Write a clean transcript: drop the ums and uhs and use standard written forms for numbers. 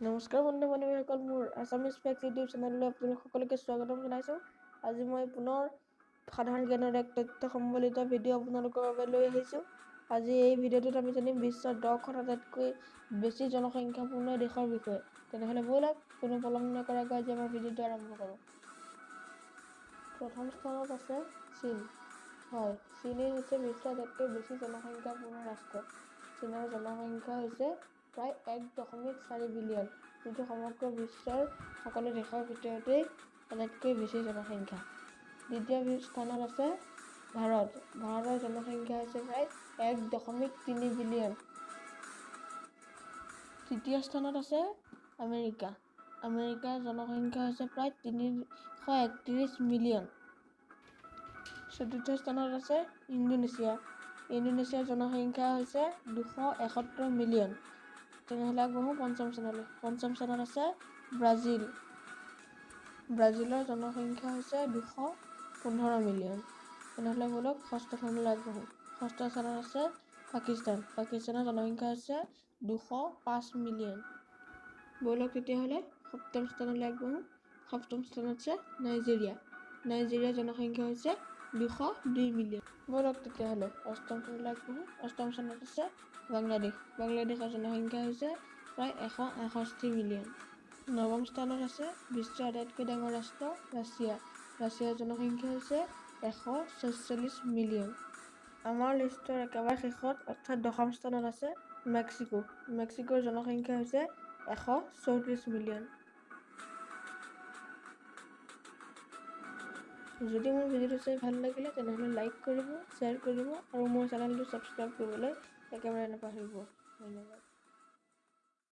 নমস্কাৰ বন্ধু বান্ধৱীসকল, মোৰ আছামিজ ফেক্টছ ইউটিউব চেনেললৈ আপোনালোক সকলোকে স্বাগতম জনাইছোঁ। আজি মই পুনৰ সাধাৰণ জ্ঞানৰ এক তথ্য সম্বলিত ভিডিঅ' আপোনালোকৰ বাবে লৈ আহিছোঁ। আজি এই ভিডিঅ'টোত আমি জানিম বিশ্বৰ 10খন আটাইতকৈ বেছি জনসংখ্যাপূৰ্ণ দেশৰ বিষয়ে। তেনেহ'লে ব'লক কোনো পলম নকৰাকৈ আজি আমাৰ ভিডিঅ'টো আৰম্ভ কৰোঁ। প্ৰথম স্থানত আছে চীন। হয়, চীনেই হৈছে বিশ্বৰ আটাইতকৈ বেছি জনসংখ্যাপূৰ্ণ ৰাষ্ট্ৰ। চীনৰ জনসংখ্যা হৈছে প্ৰায় 1.4 বিলিয়ন, যিটো সমগ্ৰ বিশ্বৰ সকলো দেশৰ ভিতৰতেই আটাইতকৈ বেছি জনসংখ্যা। দ্বিতীয় স্থানত আছে ভাৰত। ভাৰতৰ জনসংখ্যা হৈছে প্ৰায় 1.3 বিলিয়ন। তৃতীয় স্থানত আছে আমেৰিকা। আমেৰিকাৰ জনসংখ্যা হৈছে প্ৰায় 331 মিলিয়ন। চতুৰ্থ স্থানত আছে ইণ্ডোনেছিয়া। ইণ্ডোনেছিয়াৰ জনসংখ্যা হৈছে 271 মিলিয়ন। তেনেহ'লে আগবাঢ়ো পঞ্চম স্থানলৈ। পঞ্চম স্থানত আছে ব্ৰাজিল। ব্ৰাজিলৰ জনসংখ্যা হৈছে 215 মিলিয়ন। তেনেহ'লে ব'লক ষষ্ঠ স্থানলৈ আগবাঢ়ো। ষষ্ঠ স্থানত আছে পাকিস্তান। পাকিস্তানৰ জনসংখ্যা হৈছে 205 মিলিয়ন। ব'লক তেতিয়াহ'লে সপ্তম স্থানলৈ আগবাঢ়ো। সপ্তম স্থানত আছে নাইজেৰিয়া। নাইজেৰিয়াৰ জনসংখ্যা হৈছে 202 মিলিয়ন। ব'লক তেতিয়াহ'লে অষ্টম স্থানলৈ আগবাঢ়ো। অষ্টম স্থানত আছে বাংলাদেশ। বাংলাদেশৰ জনসংখ্যা হৈছে প্ৰায় 168 মিলিয়ন। নৱম স্থানত আছে বিশ্বৰ আটাইতকৈ ডাঙৰ ৰাষ্ট্ৰ ৰাছিয়া। ৰাছিয়াৰ জনসংখ্যা হৈছে 146 মিলিয়ন। আমাৰ লিষ্টৰ একেবাৰে শেষত অৰ্থাৎ 10ম স্থানত আছে মেক্সিকো। মেক্সিকোৰ জনসংখ্যা হৈছে 134 মিলিয়ন। যদি মোৰ ভিডিঅ'টো চাই ভাল লাগিলে তেনেহ'লে লাইক কৰিব, শ্বেয়াৰ কৰিব আৰু মোৰ চেনেলটো ছাবস্ক্ৰাইব কৰিবলৈ একেবাৰে নাপাহৰিব। ধন্যবাদ।